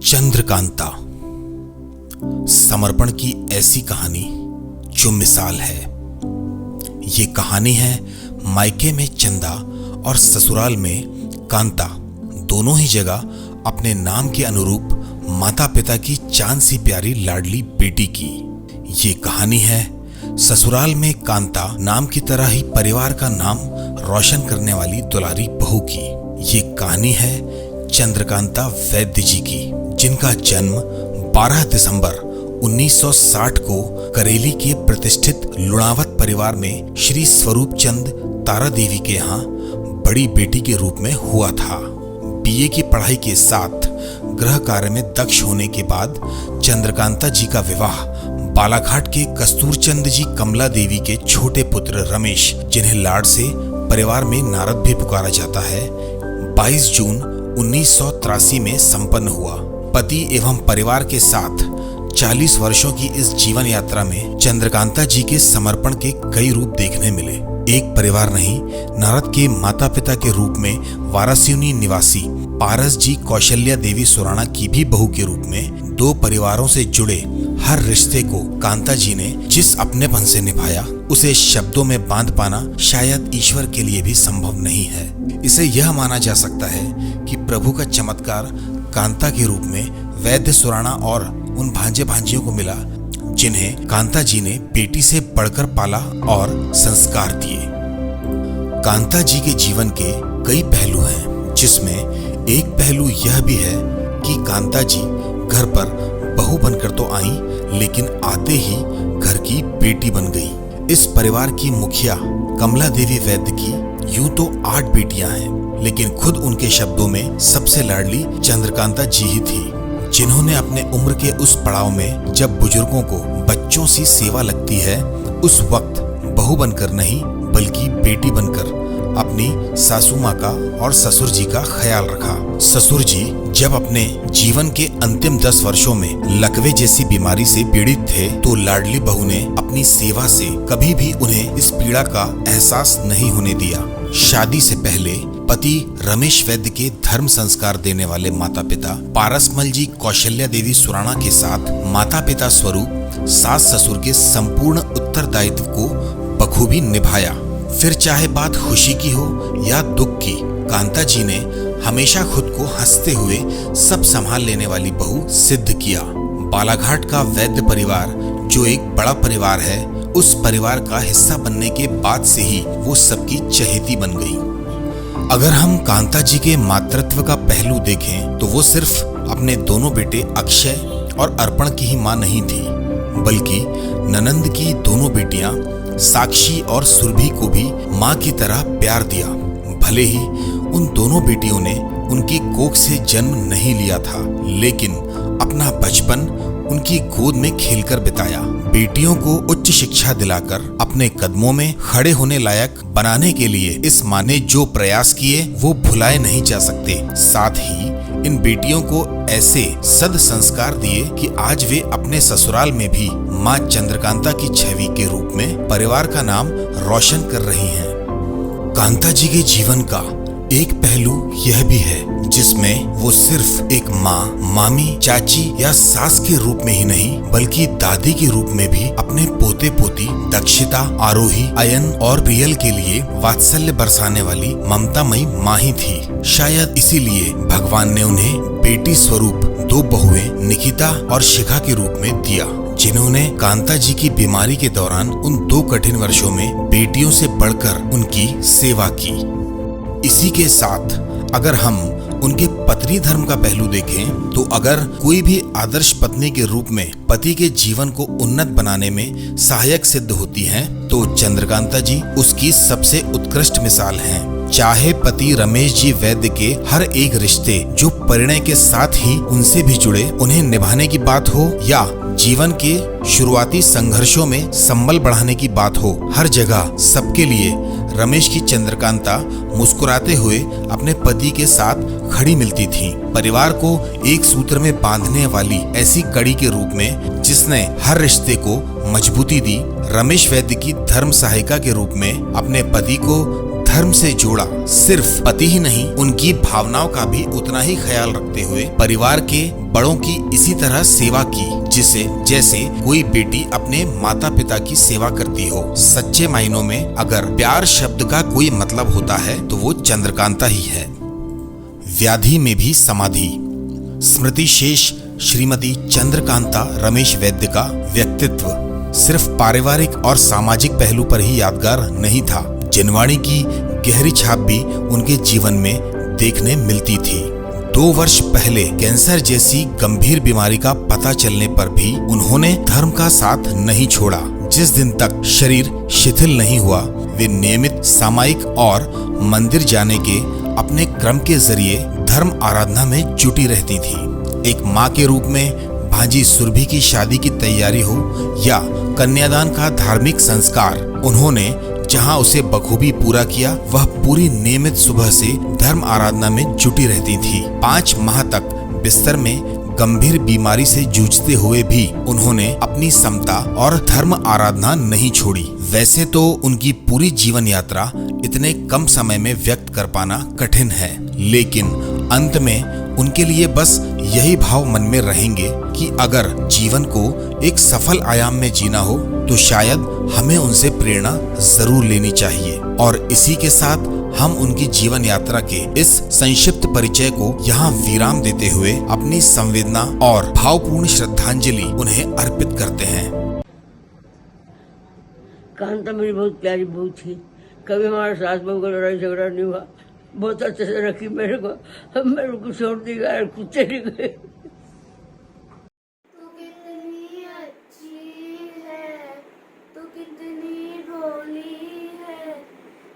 चंद्रकांता समर्पण की ऐसी कहानी जो मिसाल है। ये कहानी है मायके में चंदा और ससुराल में कांता, दोनों ही जगह अपने नाम के अनुरूप माता पिता की चांद सी प्यारी लाडली बेटी की। ये कहानी है ससुराल में कांता नाम की तरह ही परिवार का नाम रोशन करने वाली दुलारी बहू की। ये कहानी है चंद्रकांता वैद्य जी की, जिनका जन्म 12 दिसंबर 1960 को करेली के प्रतिष्ठित लुणावत परिवार में श्री स्वरूप चंद तारा देवी के यहाँ बड़ी बेटी के रूप में हुआ था। बीए की पढ़ाई के साथ गृह कार्य में दक्ष होने के बाद चंद्रकांता जी का विवाह बालाघाट के कस्तूरचंद जी कमला देवी के छोटे पुत्र रमेश, जिन्हें लाड से परिवार में नारद भी पुकारा जाता है, 22 जून 1983 में संपन्न हुआ। पति एवं परिवार के साथ 40 वर्षों की इस जीवन यात्रा में चंद्रकांता जी के समर्पण के कई रूप देखने मिले। एक परिवार नहीं, नारद के माता पिता के रूप में वारासिनी निवासी पारस जी कौशल्या देवी सुराणा की भी बहू के रूप में दो परिवारों से जुड़े हर रिश्ते को कांता जी ने जिस अपनेपन से निभाया, उसे शब्दों में बांध पाना शायद ईश्वर के लिए भी संभव नहीं है। इसे यह माना जा सकता है कि प्रभु का चमत्कार कांता के रूप में वैद्य सुराणा और उन भांजे भांजियों को मिला, जिन्हें कांता जी ने बेटी से बढ़कर पाला और संस्कार दिए। कांता जी के जीवन के कई पहलू हैं, जिसमें एक पहलू यह भी है कि कांता जी घर पर बहू बनकर तो आई, लेकिन आते ही घर की बेटी बन गई। इस परिवार की मुखिया कमला देवी वैद्य की यूं तो 8 बेटियां हैं, लेकिन खुद उनके शब्दों में सबसे लाडली चंद्रकांता जी ही थी, जिन्होंने अपने उम्र के उस पड़ाव में जब बुजुर्गों को बच्चों सी सेवा लगती है, उस वक्त बहू बनकर नहीं बल्कि बेटी बनकर अपनी सासू माँ का और ससुर जी का ख्याल रखा। ससुर जी जब अपने जीवन के अंतिम 10 वर्षों में लकवे जैसी बीमारी से पीड़ित थे, तो लाडली बहू ने अपनी सेवा से कभी भी उन्हें इस पीड़ा का एहसास नहीं होने दिया। शादी से पहले पति रमेश वैद्य के धर्म संस्कार देने वाले माता पिता पारसमल जी कौशल्या देवी सुराणा के साथ माता पिता स्वरूप सास ससुर के संपूर्ण उत्तरदायित्व को बखूबी निभाया। फिर चाहे बात खुशी की हो या दुख की, कांता जी ने हमेशा खुद को हंसते हुए सब संभाल लेने वाली बहू सिद्ध किया। बालाघाट का वैद्य परिवार जो एक बड़ा परिवार है, उस परिवार का हिस्सा बनने के बाद से ही वो सबकी चहेती बन गई। अगर हम कांता जी के मातृत्व का पहलू देखें तो वो सिर्फ अपने दोनों बेटे अक्षय और अर्पण की ही मां नहीं थी, बल्कि ननंद की दोनों बेटियां साक्षी और सुरभि को भी मां की तरह प्यार दिया। भले ही उन दोनों बेटियों ने उनकी कोख से जन्म नहीं लिया था, लेकिन अपना बचपन उनकी गोद में खेलकर बिताया। बेटियों को उच्च शिक्षा दिलाकर अपने कदमों में खड़े होने लायक बनाने के लिए इस मां ने जो प्रयास किए वो भुलाए नहीं जा सकते। साथ ही इन बेटियों को ऐसे सद संस्कार दिए कि आज वे अपने ससुराल में भी मां चंद्रकांता की छवि के रूप में परिवार का नाम रोशन कर रही हैं। कांता जी के जीवन का एक पहलू यह भी है, जिसमें वो सिर्फ एक माँ, मामी, चाची या सास के रूप में ही नहीं, बल्कि दादी के रूप में भी अपने पोते पोती दक्षिता, आरोही, अयन और प्रियल के लिए वात्सल्य बरसाने वाली ममतामयी माँ ही थी। शायद इसीलिए भगवान ने उन्हें बेटी स्वरूप 2 बहुएं निकिता और शिखा के रूप में दिया, जिन्होंने कांता जी की बीमारी के दौरान उन 2 कठिन वर्षों में बेटियों से बढ़कर उनकी सेवा की। इसी के साथ अगर हम उनके पत्नी धर्म का पहलू देखें, तो अगर कोई भी आदर्श पत्नी के रूप में पति के जीवन को उन्नत बनाने में सहायक सिद्ध होती हैं, तो चंद्रकांता जी उसकी सबसे उत्कृष्ट मिसाल हैं। चाहे पति रमेश जी वैद्य के हर एक रिश्ते जो परिणय के साथ ही उनसे भी जुड़े, उन्हें निभाने की बात हो, या जीवन के शुरुआती संघर्षों में संबल बढ़ाने की बात हो, हर जगह सबके लिए रमेश की चंद्रकांता मुस्कुराते हुए अपने पति के साथ खड़ी मिलती थी। परिवार को एक सूत्र में बांधने वाली ऐसी कड़ी के रूप में जिसने हर रिश्ते को मजबूती दी, रमेश वैद्य की धर्म सहायिका के रूप में अपने पति को धर्म से जोड़ा। सिर्फ पति ही नहीं, उनकी भावनाओं का भी उतना ही ख्याल रखते हुए परिवार के बड़ों की इसी तरह सेवा की, जिसे जैसे कोई बेटी अपने माता पिता की सेवा करती हो। सच्चे मायनों में अगर प्यार शब्द का कोई मतलब होता है तो वो चंद्रकांता ही है। व्याधि में भी समाधि। स्मृति शेष श्रीमती चंद्रकांता रमेश वैद्य का व्यक्तित्व सिर्फ पारिवारिक और सामाजिक पहलू पर ही यादगार नहीं था। जिनवाणी की गहरी छाप भी उनके जीवन में देखने मिलती थी। 2 वर्ष पहले कैंसर जैसी गंभीर बीमारी का पता चलने पर भी उन्होंने धर्म का साथ नहीं छोड़ा। जिस दिन तक शरीर शिथिल नहीं हुआ, वे नियमित सामायिक और मंदिर जाने के अपने क्रम के जरिए धर्म आराधना में जुटी रहती थी। एक माँ के रूप में भांजी सुरभि की शादी की तैयारी हो या कन्यादान का धार्मिक संस्कार, उन्होंने जहां उसे बखूबी पूरा किया, वह पूरी नियमित सुबह से धर्म आराधना में जुटी रहती थी। 5 माह तक बिस्तर में गंभीर बीमारी से जूझते हुए भी उन्होंने अपनी समता और धर्म आराधना नहीं छोड़ी। वैसे तो उनकी पूरी जीवन यात्रा इतने कम समय में व्यक्त कर पाना कठिन है, लेकिन अंत में उनके लिए बस यही भाव मन में रहेंगे कि अगर जीवन को एक सफल आयाम में जीना हो तो शायद हमें उनसे प्रेरणा जरूर लेनी चाहिए। और इसी के साथ हम उनकी जीवन यात्रा के इस संक्षिप्त परिचय को यहाँ विराम देते हुए अपनी संवेदना और भावपूर्ण श्रद्धांजलि उन्हें अर्पित करते हैं। कांता मेरी बहुत प्यारी बहू थी। कभी हमारा सास बहू का लड़ाई झगड़ा नहीं हुआ। बहुत अच्छे से रखी मेरे को छोड़ दी गए, कुत्ते नहीं गए। तू कितनी अच्छी है, तू कितनी भोली है,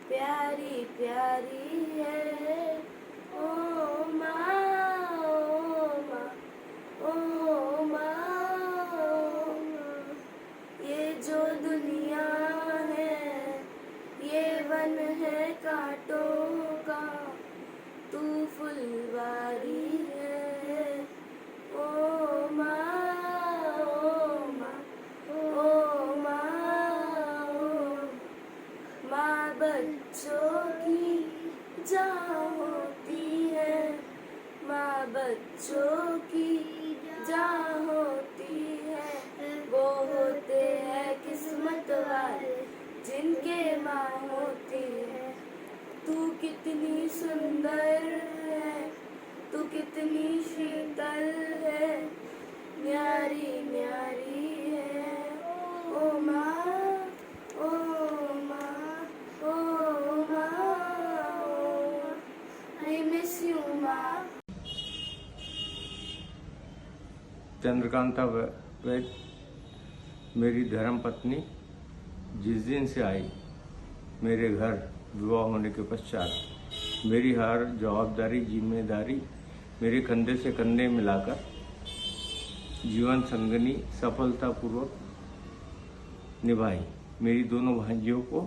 प्यारी प्यारी है। ओ माँ, ओ माँ, ओ माँ, ये जो दुनिया है ये वन है कांटों का, तू फुलवारी है। ओ माँ, ओ माँ, ओ माँ, माँ बच्चों की जान होती है, माँ बच्चों की जान होती है। वो होते हैं किस्मत वाले जिनके माँ होती है। तू कितनी सुंदर है, तू कितनी शीतल है, न्यारी न्यारी है। ओ माँ, ओ माँ, ओ माँ, आई मिस यू माँ। चंद्रकांता वैद्य मेरी धर्म पत्नी जिस दिन से आई मेरे घर विवाह होने के पश्चात, मेरी हर जवाबदारी जिम्मेदारी मेरे कंधे से कंधे मिलाकर जीवन संगनी सफलतापूर्वक निभाई। मेरी दोनों भांजियों को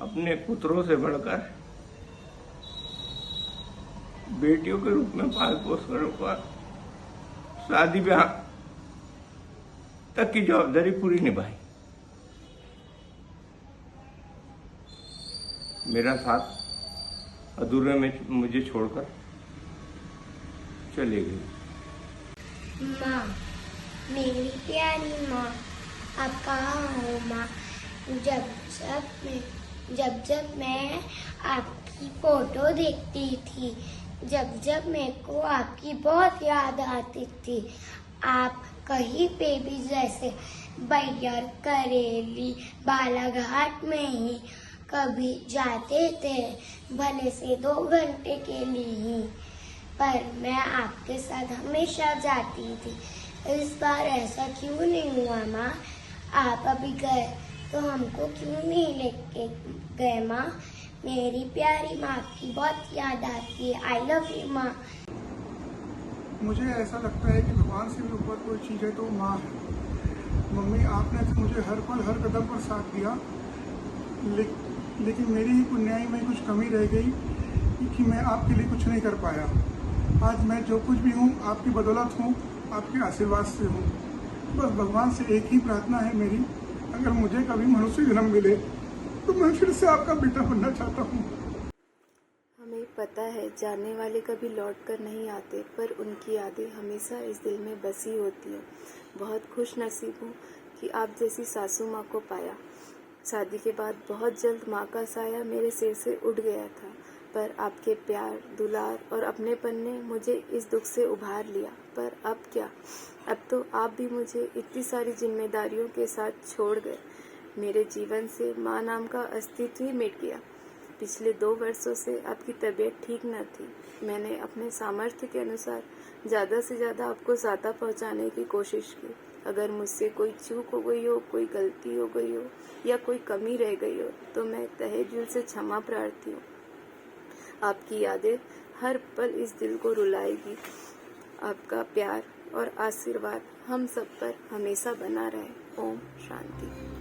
अपने पुत्रों से बढ़कर बेटियों के रूप में पाल पोस कर शादी ब्याह तक की जवाबदारी पूरी निभाई। मेरा साथ अधूरे में मुझे छोड़कर चले गई। माँ, मेरी प्यारी माँ, आप कहाँ हो माँ? जब मैं आपकी फोटो देखती थी, जब मेरे को आपकी बहुत याद आती थी। आप कहीं पे भी जैसे बैयर, करेली, बालाघाट में ही कभी जाते थे, भले से 2 घंटे के लिए ही, पर मैं आपके साथ हमेशा जाती थी। इस बार ऐसा क्यों नहीं हुआ माँ? आप अभी गए तो हमको क्यों नहीं लेके गए माँ? मेरी प्यारी माँ, आपकी बहुत याद आती है। आई लव यू माँ। मुझे ऐसा लगता है कि भगवान से भी ऊपर कोई चीज़ है तो माँ है। मम्मी, आपने तो मुझे हर पल हर कदम पर साथ दिया, लेकिन मेरी ही पुण्याई में कुछ कमी रह गई कि मैं आपके लिए कुछ नहीं कर पाया। आज मैं जो कुछ भी हूँ आपकी बदौलत हूँ, आपके आशीर्वाद से हूँ। बस भगवान से एक ही प्रार्थना है मेरी, अगर मुझे कभी मनुष्य जन्म मिले तो मैं फिर से आपका बेटा बनना चाहता हूँ। हमें पता है जाने वाले कभी लौट कर नहीं आते, पर उनकी यादें हमेशा इस दिल में बसी होती हैं। बहुत खुश नसीब हूँ कि आप जैसी सासू माँ को पाया। शादी के बाद बहुत जल्द माँ का साया मेरे सिर से उठ गया था, पर आपके प्यार, दुलार और अपनेपन ने मुझे इस दुख से उभार लिया। पर अब क्या, अब तो आप भी मुझे इतनी सारी जिम्मेदारियों के साथ छोड़ गए। मेरे जीवन से माँ नाम का अस्तित्व ही मिट गया। पिछले 2 वर्षों से आपकी तबीयत ठीक न थी। मैंने अपने सामर्थ्य के अनुसार ज़्यादा से ज़्यादा आपको ज़्यादा पहुंचाने की कोशिश की। अगर मुझसे कोई चूक हो गई हो, कोई गलती हो गई हो या कोई कमी रह गई हो, तो मैं तहे दिल से क्षमा प्रार्थी हूँ। आपकी यादें हर पल इस दिल को रुलाएगी। आपका प्यार और आशीर्वाद हम सब पर हमेशा बना रहे। ओम शांति।